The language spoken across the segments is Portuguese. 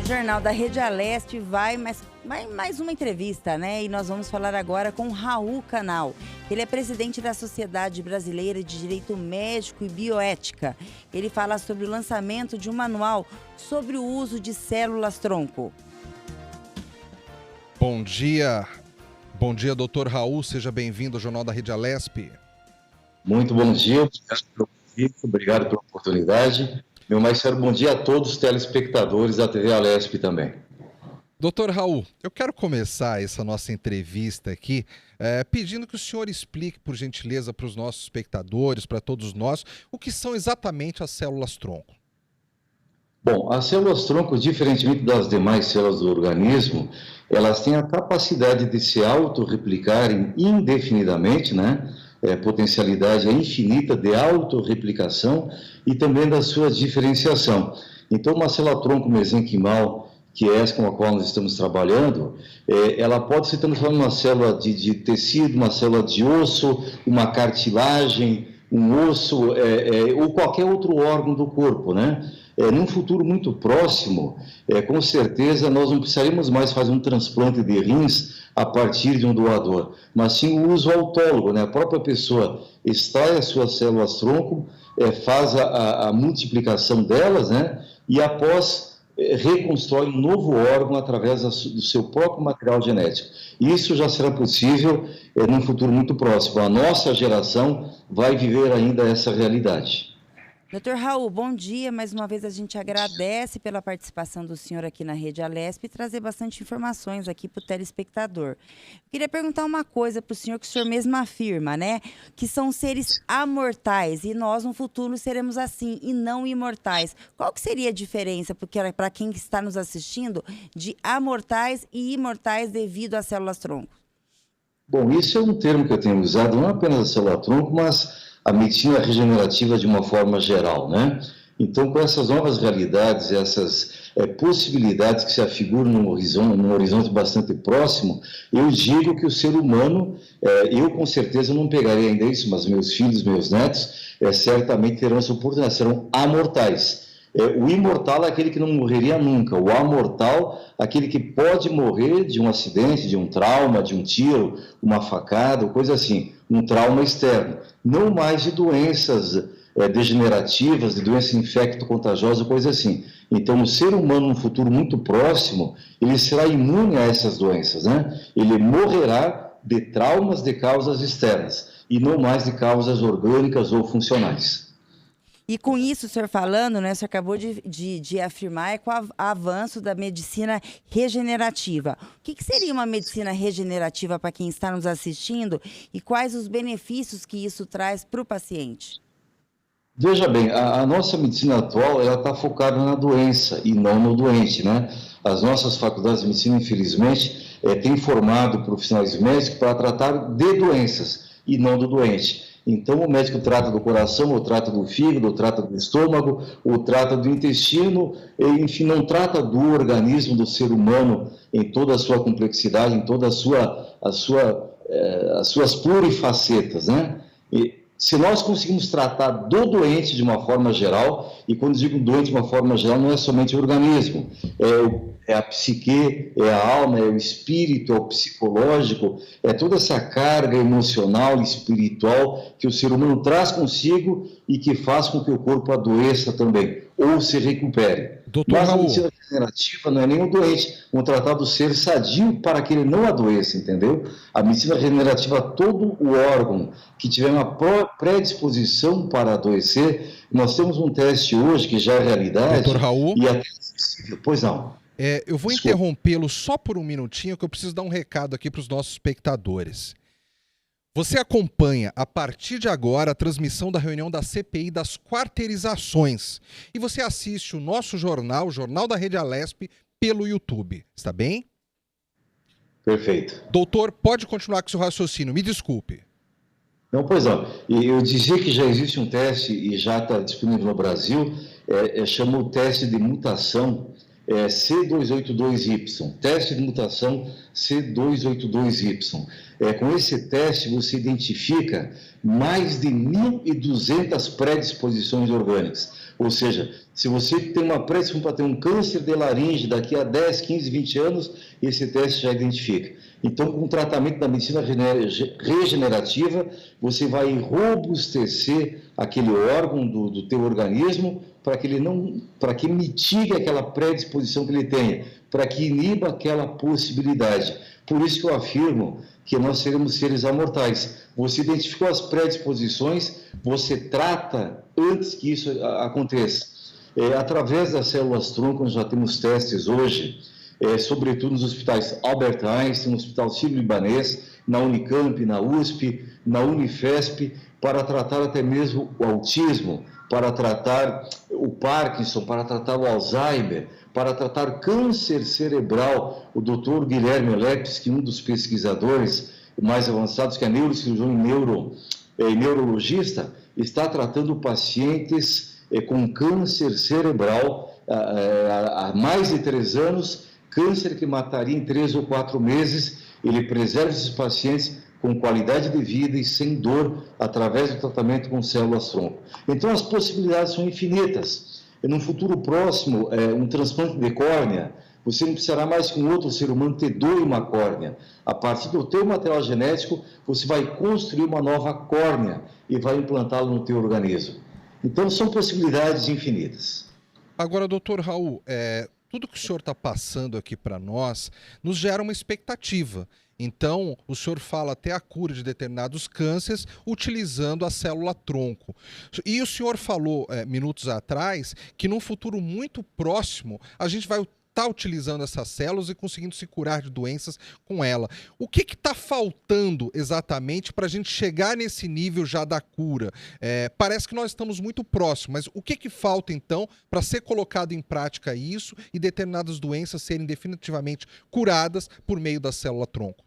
Jornal da Rede Alesp vai mais uma entrevista, né? E nós vamos falar agora com Raul Canal. Ele é presidente da Sociedade Brasileira de Direito Médico e Bioética. Ele fala sobre o lançamento de um manual sobre o uso de células-tronco. Bom dia, doutor Raul. Seja bem-vindo ao Jornal da Rede Alesp. Muito bom dia, obrigado pelo convite, obrigado pela oportunidade. Meu mais sincero bom dia a todos os telespectadores da TV Alesp também. Doutor Raul, eu quero começar essa nossa entrevista aqui pedindo que o senhor explique, por gentileza, para os nossos espectadores, para todos nós, o que são exatamente as células-tronco. Bom, as células-tronco, diferentemente das demais células do organismo, elas têm a capacidade de se autorreplicarem indefinidamente, né? Potencialidade infinita de autorreplicação e também da sua diferenciação. Então, uma célula-tronco mesenquimal, que é essa com a qual nós estamos trabalhando, ela pode se transformar em uma célula de tecido, uma célula de osso, uma cartilagem, um osso, ou qualquer outro órgão do corpo, né? Num futuro muito próximo, com certeza nós não precisaremos mais fazer um transplante de rins a partir de um doador, mas sim o uso autólogo, né? A própria pessoa extrai as suas células-tronco, faz a multiplicação delas, né? E após reconstrói um novo órgão através do seu próprio material genético. Isso já será possível num futuro muito próximo. A nossa geração vai viver ainda essa realidade. Doutor Raul, bom dia. Mais uma vez a gente agradece pela participação do senhor aqui na Rede Alesp e trazer bastante informações aqui para o telespectador. Eu queria perguntar uma coisa para o senhor, que o senhor mesmo afirma, né? Que são seres amortais e nós no futuro seremos assim e não imortais. Qual que seria a diferença, para quem está nos assistindo, de amortais e imortais devido às células-tronco? Bom, isso é um termo que eu tenho usado, não apenas a célula-tronco, mas a medicina regenerativa de uma forma geral, né? Então, com essas novas realidades, essas possibilidades que se afiguram num horizonte bastante próximo, eu digo que o ser humano, eu com certeza não pegaria ainda isso, mas meus filhos, meus netos, certamente terão essa oportunidade, serão amortais. O imortal é aquele que não morreria nunca, o amortal, aquele que pode morrer de um acidente, de um trauma, de um tiro, uma facada, coisa assim, um trauma externo, não mais de doenças degenerativas, de doença infecto-contagiosa, coisa assim. Então, o ser humano, no futuro muito próximo, ele será imune a essas doenças, né? Ele morrerá de traumas de causas externas e não mais de causas orgânicas ou funcionais. E com isso, o senhor falando, né, o senhor acabou de afirmar, com o avanço da medicina regenerativa. O que seria uma medicina regenerativa para quem está nos assistindo e quais os benefícios que isso traz para o paciente? Veja bem, a nossa medicina atual está focada na doença e não no doente, né? As nossas faculdades de medicina, infelizmente, têm formado profissionais médicos para tratar de doenças e não do doente. Então, o médico trata do coração, ou trata do fígado, ou trata do estômago, ou trata do intestino, enfim, não trata do organismo do ser humano em toda a sua complexidade, em toda as suas plurifacetas, né? E se nós conseguimos tratar do doente de uma forma geral, e quando digo doente de uma forma geral, não é somente o organismo, é a psique, é a alma, é o espírito, é o psicológico, é toda essa carga emocional e espiritual que o ser humano traz consigo e que faz com que o corpo adoeça também, ou se recupere. Mas a medicina regenerativa não é nem o doente, vamos tratar do ser sadio para que ele não adoeça, entendeu? A medicina regenerativa, todo o órgão que tiver uma predisposição para adoecer, nós temos um teste hoje que já é realidade. Doutor Raul? E até... Pois não. Eu vou interrompê-lo só por um minutinho, que eu preciso dar um recado aqui para os nossos espectadores. Você acompanha, a partir de agora, a transmissão da reunião da CPI das quarteirizações. E você assiste o nosso jornal, o Jornal da Rede Alesp, pelo YouTube. Está bem? Perfeito. Doutor, pode continuar com o seu raciocínio. Me desculpe. Não, pois não. Eu dizia que já existe um teste e já está disponível no Brasil, chama o teste de mutação C282Y, teste de mutação C282Y. Com esse teste, você identifica mais de 1.200 predisposições orgânicas. Ou seja, se você tem uma predisposição para ter um câncer de laringe daqui a 10, 15, 20 anos, esse teste já identifica. Então, com o tratamento da medicina regenerativa, você vai robustecer aquele órgão do teu organismo para que mitigue aquela predisposição que ele tenha, para que iniba aquela possibilidade. Por isso que eu afirmo que nós seremos seres amortais. Você identificou as predisposições, você trata antes que isso aconteça. Através das células-tronco, nós já temos testes hoje, sobretudo nos hospitais Albert Einstein, no Hospital Sírio-Libanês, na Unicamp, na USP, na Unifesp, para tratar até mesmo o autismo, para tratar o Parkinson, para tratar o Alzheimer, para tratar câncer cerebral. O Dr. Guilherme Lepsky, um dos pesquisadores mais avançados, que é neurocirurgião e neurologista, está tratando pacientes com câncer cerebral há mais de 3 anos, câncer que mataria em 3 ou 4 meses. Ele preserva esses pacientes com qualidade de vida e sem dor, através do tratamento com células-tronco. Então, as possibilidades são infinitas. No futuro próximo, um transplante de córnea, você não precisará mais que um outro ser humano te doe uma córnea. A partir do teu material genético, você vai construir uma nova córnea e vai implantá-la no teu organismo. Então, são possibilidades infinitas. Agora, doutor Raul, tudo que o senhor está passando aqui para nós nos gera uma expectativa. Então, o senhor fala até a cura de determinados cânceres utilizando a célula-tronco. E o senhor falou, minutos atrás, que num futuro muito próximo a gente vai estar utilizando essas células e conseguindo se curar de doenças com ela. O que está faltando exatamente para a gente chegar nesse nível já da cura? Parece que nós estamos muito próximos, mas o que falta então para ser colocado em prática isso e determinadas doenças serem definitivamente curadas por meio da célula-tronco?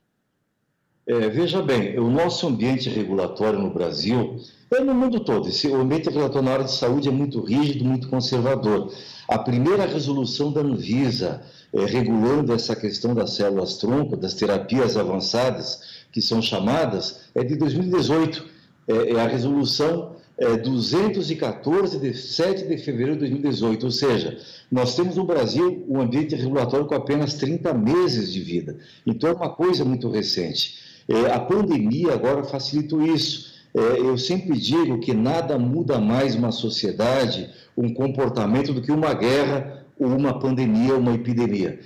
Veja bem, o nosso ambiente regulatório no Brasil, no mundo todo, o ambiente regulatório na área de saúde é muito rígido, muito conservador. A primeira resolução da Anvisa, regulando essa questão das células-tronco, das terapias avançadas, que são chamadas, é de 2018. É a resolução 214, de 7 de fevereiro de 2018. Ou seja, nós temos no Brasil um ambiente regulatório com apenas 30 meses de vida. Então, é uma coisa muito recente. A pandemia agora facilitou isso. Eu sempre digo que nada muda mais uma sociedade, um comportamento do que uma guerra, ou uma pandemia, uma epidemia.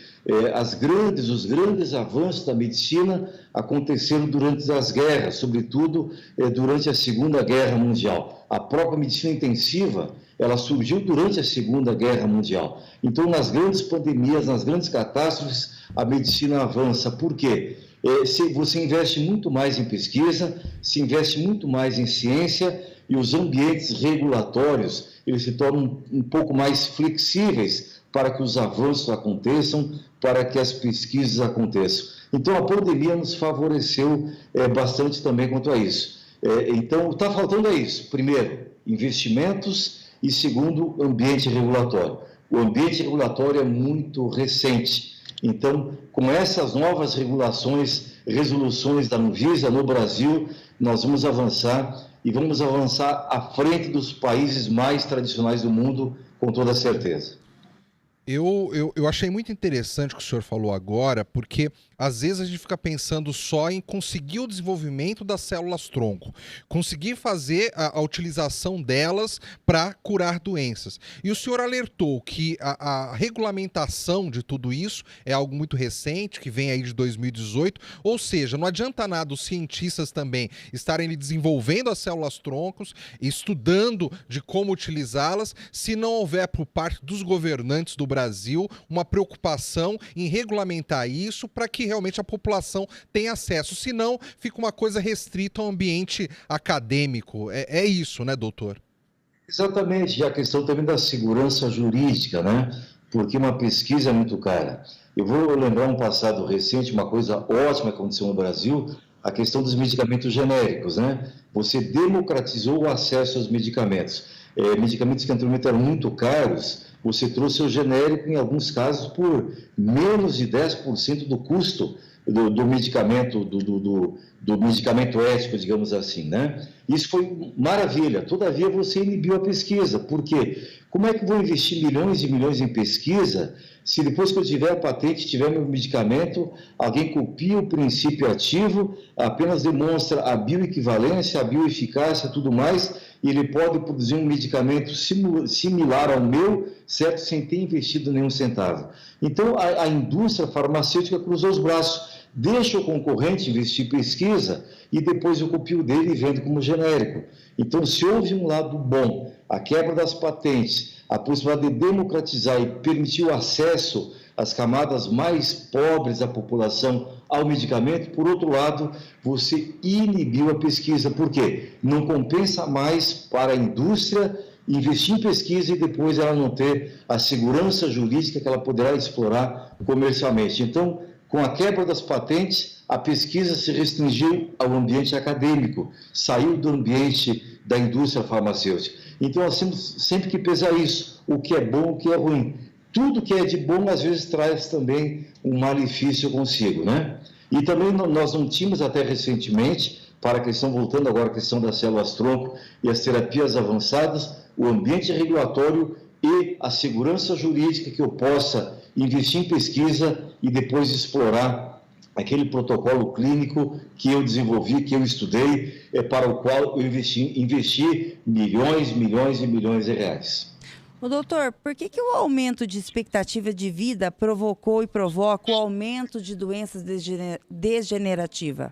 Os grandes avanços da medicina aconteceram durante as guerras, sobretudo durante a Segunda Guerra Mundial. A própria medicina intensiva, ela surgiu durante a Segunda Guerra Mundial. Então, nas grandes pandemias, nas grandes catástrofes, a medicina avança. Por quê? Você investe muito mais em pesquisa, se investe muito mais em ciência, e os ambientes regulatórios, eles se tornam um pouco mais flexíveis para que os avanços aconteçam, para que as pesquisas aconteçam. Então, a pandemia nos favoreceu bastante também quanto a isso. Então, está faltando isso. Primeiro, investimentos, e segundo, ambiente regulatório. O ambiente regulatório é muito recente. Então, com essas novas resoluções da Anvisa no Brasil, nós vamos avançar e vamos avançar à frente dos países mais tradicionais do mundo, com toda certeza. Eu achei muito interessante o que o senhor falou agora, porque às vezes a gente fica pensando só em conseguir o desenvolvimento das células-tronco, conseguir fazer a utilização delas para curar doenças. E o senhor alertou que a regulamentação de tudo isso é algo muito recente, que vem aí de 2018, ou seja, não adianta nada os cientistas também estarem desenvolvendo as células-troncos, estudando de como utilizá-las, se não houver por parte dos governantes do Brasil uma preocupação em regulamentar isso para que realmente a população tenha acesso. Senão, fica uma coisa restrita ao ambiente acadêmico. É isso, né, doutor? Exatamente. E a questão também da segurança jurídica, né? Porque uma pesquisa é muito cara. Eu vou lembrar um passado recente, uma coisa ótima que aconteceu no Brasil, a questão dos medicamentos genéricos, né? Você democratizou o acesso aos medicamentos. Medicamentos que anteriormente eram muito caros, você trouxe o genérico, em alguns casos, por menos de 10% do custo do medicamento, do medicamento ético, digamos assim, né? Isso foi maravilha. Todavia, você inibiu a pesquisa. Por quê? Como é que eu vou investir milhões e milhões em pesquisa se depois que eu tiver a patente, tiver meu medicamento, alguém copia o princípio ativo, apenas demonstra a bioequivalência, a bioeficácia, tudo mais, e ele pode produzir um medicamento similar ao meu, certo? Sem ter investido nenhum centavo. Então, a indústria farmacêutica cruzou os braços, deixa o concorrente investir em pesquisa e depois eu copio dele e vendo como genérico. Então, se houve um lado bom, a quebra das patentes, a possibilidade de democratizar e permitir o acesso às camadas mais pobres da população ao medicamento, por outro lado, você inibiu a pesquisa. Por quê? Não compensa mais para a indústria investir em pesquisa e depois ela não ter a segurança jurídica que ela poderá explorar comercialmente. Então, com a quebra das patentes, a pesquisa se restringiu ao ambiente acadêmico, saiu do ambiente da indústria farmacêutica. Então, nós temos sempre que pesar isso, o que é bom, o que é ruim. Tudo que é de bom, às vezes, traz também um malefício consigo, né? E também nós não tínhamos até recentemente, para a questão, voltando agora à questão das células-tronco e as terapias avançadas, o ambiente regulatório e a segurança jurídica que eu possa investir em pesquisa e depois explorar aquele protocolo clínico que eu desenvolvi, que eu estudei, para o qual eu investi milhões, milhões e milhões de reais. Ô, doutor, por que o aumento de expectativa de vida provocou e provoca o aumento de doenças degenerativas?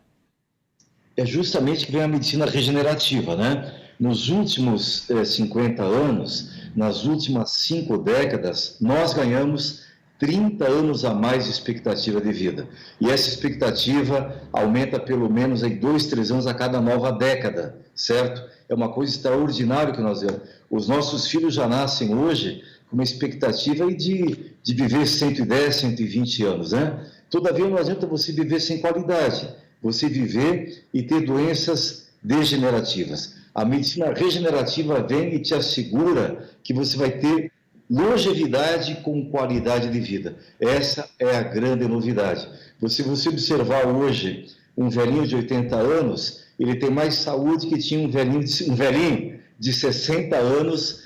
É justamente que vem a medicina regenerativa, né? Nos últimos 50 anos, nas últimas 5 décadas, nós ganhamos 30 anos a mais de expectativa de vida. E essa expectativa aumenta pelo menos em 2, 3 anos a cada nova década, certo? É uma coisa extraordinária que nós vemos. Os nossos filhos já nascem hoje com uma expectativa de viver 110, 120 anos, né? Todavia, não adianta você viver sem qualidade, você viver e ter doenças degenerativas. A medicina regenerativa vem e te assegura que você vai ter longevidade com qualidade de vida. Essa é a grande novidade. Se você observar hoje um velhinho de 80 anos, ele tem mais saúde que tinha um velhinho de 60 anos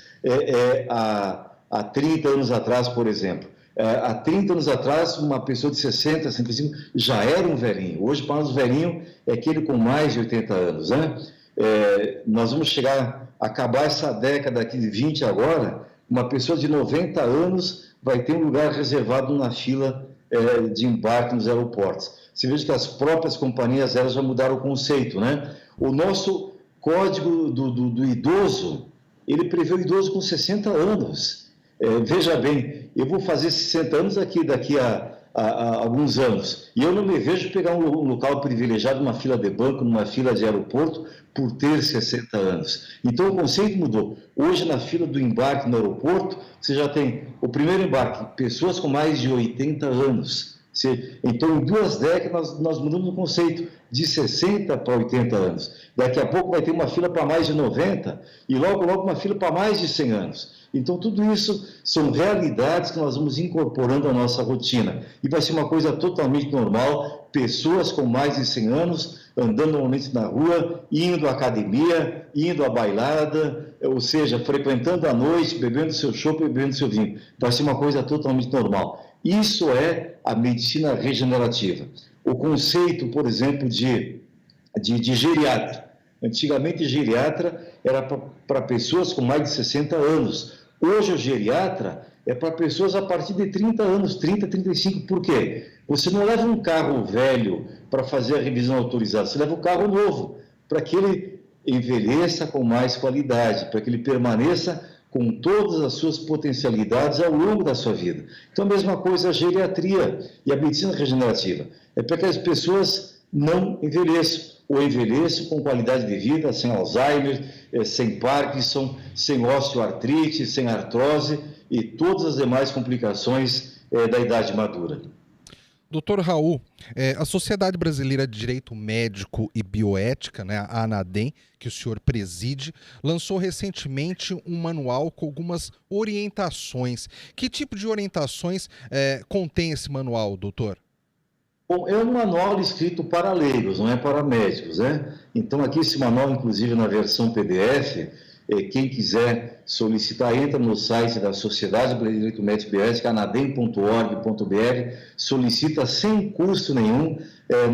há 30 anos atrás, por exemplo. Há 30 anos atrás, uma pessoa de 60, 65 já era um velhinho. Hoje, para nós, o velhinho é aquele com mais de 80 anos, né? Nós vamos acabar essa década aqui de 20 agora, uma pessoa de 90 anos vai ter um lugar reservado na fila de embarque nos aeroportos. Você veja que as próprias companhias aéreas já mudaram o conceito, né? O nosso código do idoso, ele prevê o idoso com 60 anos. Veja bem, eu vou fazer 60 anos daqui a alguns anos, e eu não me vejo pegar um local privilegiado numa fila de banco, numa fila de aeroporto, por ter 60 anos. Então, o conceito mudou. Hoje, na fila do embarque no aeroporto, você já tem o primeiro embarque, pessoas com mais de 80 anos. Então, em 2 décadas, nós mudamos o conceito de 60 para 80 anos. Daqui a pouco vai ter uma fila para mais de 90 e logo uma fila para mais de 100 anos. Então, tudo isso são realidades que nós vamos incorporando à nossa rotina. E vai ser uma coisa totalmente normal, pessoas com mais de 100 anos andando normalmente na rua, indo à academia, indo à bailada, ou seja, frequentando à noite, bebendo seu chopp, bebendo seu vinho. Vai ser uma coisa totalmente normal. Isso é a medicina regenerativa. O conceito, por exemplo, de geriatra. Antigamente, geriatra era para pessoas com mais de 60 anos. Hoje, o geriatra é para pessoas a partir de 30 anos, 30, 35. Por quê? Você não leva um carro velho para fazer a revisão autorizada, você leva um carro novo, para que ele envelheça com mais qualidade, para que ele permaneça com todas as suas potencialidades ao longo da sua vida. Então, a mesma coisa a geriatria e a medicina regenerativa. É para que as pessoas não envelheçam, ou envelheçam com qualidade de vida, sem Alzheimer, sem Parkinson, sem osteoartrite, sem artrose e todas as demais complicações da idade madura. Doutor Raul, a Sociedade Brasileira de Direito Médico e Bioética, né, a ANADEM, que o senhor preside, lançou recentemente um manual com algumas orientações. Que tipo de orientações contém esse manual, doutor? Bom, é um manual escrito para leigos, não é para médicos, né? Então, aqui esse manual, inclusive na versão PDF, quem quiser solicitar, entra no site da Sociedade Brasileira de Direito Médico e Bioética, anadem.org.br, solicita sem custo nenhum,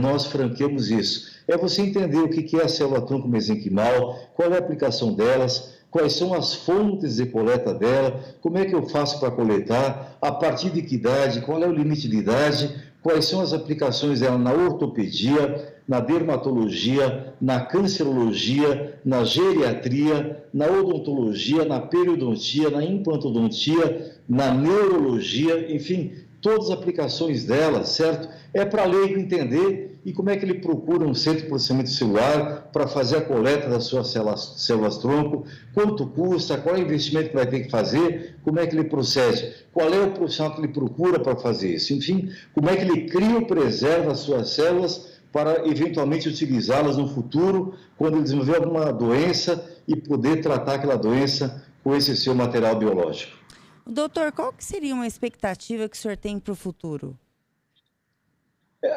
nós franqueamos isso. É você entender o que é a célula-tronco mesenquimal, qual é a aplicação delas, quais são as fontes de coleta dela, como é que eu faço para coletar, a partir de que idade, qual é o limite de idade, quais são as aplicações dela na ortopedia, na dermatologia, na cancerologia, na geriatria, na odontologia, na periodontia, na implantodontia, na neurologia, enfim, todas as aplicações dela, certo? É para leigo entender e como é que ele procura um centro de processamento celular para fazer a coleta das suas células-tronco, quanto custa, qual é o investimento que vai ter que fazer, como é que ele procede, qual é o profissional que ele procura para fazer isso, enfim, como é que ele cria ou preserva as suas células para eventualmente utilizá-las no futuro, quando ele desenvolver alguma doença e poder tratar aquela doença com esse seu material biológico. Doutor, qual que seria uma expectativa que o senhor tem para o futuro?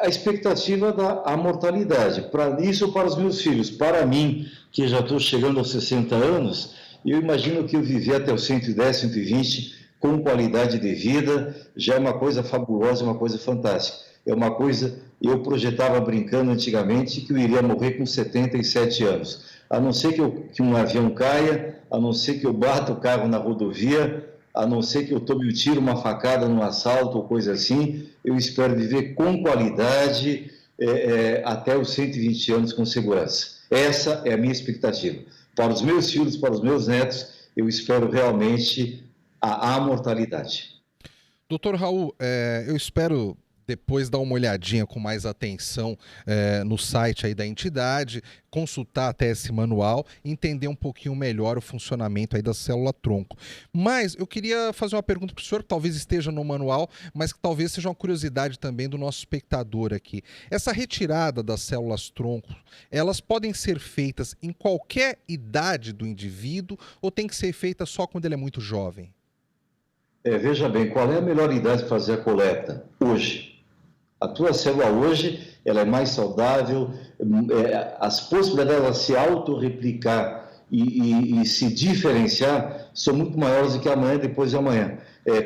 A expectativa da mortalidade, para isso para os meus filhos. Para mim, que já estou chegando aos 60 anos, eu imagino que eu viver até os 110, 120, com qualidade de vida, já é uma coisa fabulosa, uma coisa fantástica. É uma coisa, eu projetava brincando antigamente que eu iria morrer com 77 anos. A não ser que um avião caia, a não ser que eu bata o carro na rodovia, a não ser que eu tome um tiro, uma facada num assalto ou coisa assim, eu espero viver com qualidade até os 120 anos com segurança. Essa é a minha expectativa. Para os meus filhos, para os meus netos, eu espero realmente a amortalidade. Doutor Raul, eu espero depois dar uma olhadinha com mais atenção no site aí da entidade, consultar até esse manual, entender um pouquinho melhor o funcionamento aí da célula-tronco. Mas eu queria fazer uma pergunta para o senhor, que talvez esteja no manual, mas que talvez seja uma curiosidade também do nosso espectador aqui. Essa retirada das células-tronco, elas podem ser feitas em qualquer idade do indivíduo ou tem que ser feita só quando ele é muito jovem? Veja bem, qual é a melhor idade para fazer a coleta? Hoje. A tua célula hoje, ela é mais saudável, as possibilidades dela se autorreplicar e se diferenciar são muito maiores do que amanhã e depois de amanhã.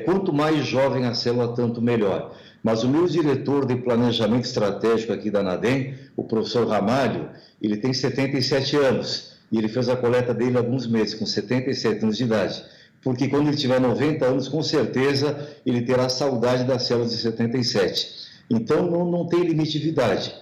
Quanto mais jovem a célula, tanto melhor. Mas o meu diretor de planejamento estratégico aqui da ANADEM, o professor Ramalho, ele tem 77 anos e ele fez a coleta dele há alguns meses, com 77 anos de idade. Porque quando ele tiver 90 anos, com certeza, ele terá saudade das células de 77. Então, não tem limite de idade.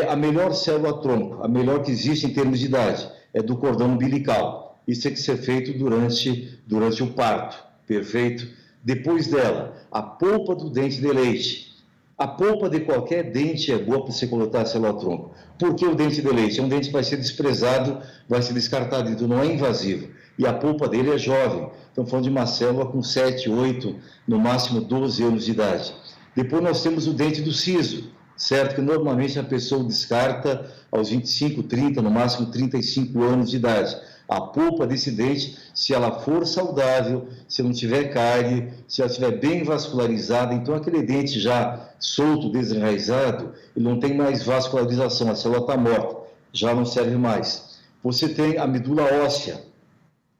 A melhor célula-tronco, a melhor que existe em termos de idade, é do cordão umbilical. Isso tem que ser feito durante o parto, perfeito? Depois dela, a polpa do dente de leite. A polpa de qualquer dente é boa para você coletar a célula-tronco. Por que o dente de leite? É um dente que vai ser desprezado, vai ser descartado, então não é invasivo. E a polpa dele é jovem. Estamos falando de uma célula com 7, 8, no máximo 12 anos de idade. Depois nós temos o dente do siso, certo? Que normalmente a pessoa descarta aos 25, 30, no máximo 35 anos de idade. A polpa desse dente, se ela for saudável, se não tiver cárie, se ela estiver bem vascularizada, então aquele dente já solto, desenraizado, ele não tem mais vascularização, a célula está morta, já não serve mais. Você tem a medula óssea,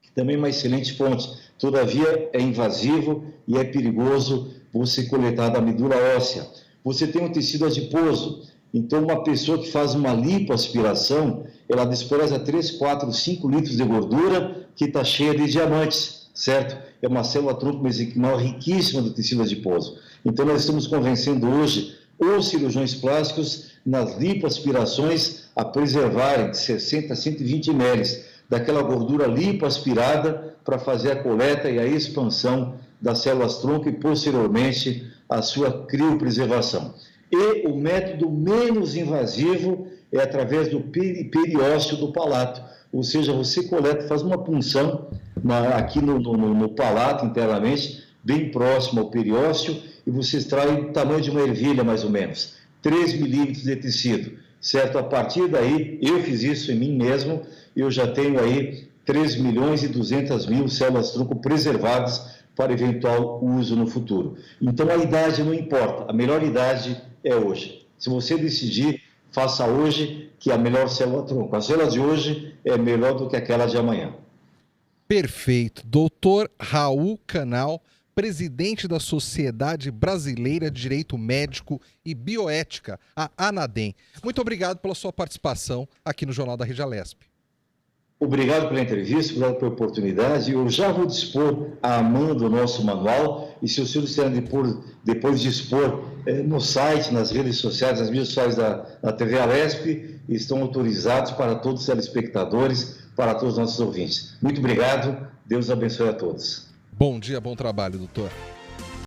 que também é uma excelente fonte, todavia é invasivo e é perigoso você coletar da medula óssea. Você tem um tecido adiposo, então uma pessoa que faz uma lipoaspiração, ela despreza 3, 4, 5 litros de gordura que está cheia de diamantes, certo? É uma célula-tronco mesenquimal riquíssima do tecido adiposo. Então nós estamos convencendo hoje os cirurgiões plásticos nas lipoaspirações a preservarem de 60 a 120 ml daquela gordura lipoaspirada para fazer a coleta e a expansão das células-tronco e, posteriormente, a sua criopreservação. E o método menos invasivo é através do periósteo do palato, ou seja, você coleta, faz uma punção aqui no palato internamente, bem próximo ao periósteo, e você extrai o tamanho de uma ervilha, mais ou menos, 3 milímetros de tecido, certo? A partir daí, eu fiz isso em mim mesmo, eu já tenho aí 3.200.000 células-tronco preservadas para eventual uso no futuro. Então, a idade não importa, a melhor idade é hoje. Se você decidir, faça hoje, que é a melhor célula-tronco. A célula de hoje é melhor do que aquela de amanhã. Perfeito. Doutor Raul Canal, presidente da Sociedade Brasileira de Direito Médico e Bioética, a ANADEM. Muito obrigado pela sua participação aqui no Jornal da Rede Alesp. Obrigado pela entrevista, obrigado pela oportunidade. Eu já vou dispor à mão do nosso manual, e se os senhores quiserem depois dispor no site, nas redes sociais, nas mídias sociais da TV Alesp, estão autorizados para todos os telespectadores, para todos os nossos ouvintes. Muito obrigado, Deus abençoe a todos. Bom dia, bom trabalho, doutor.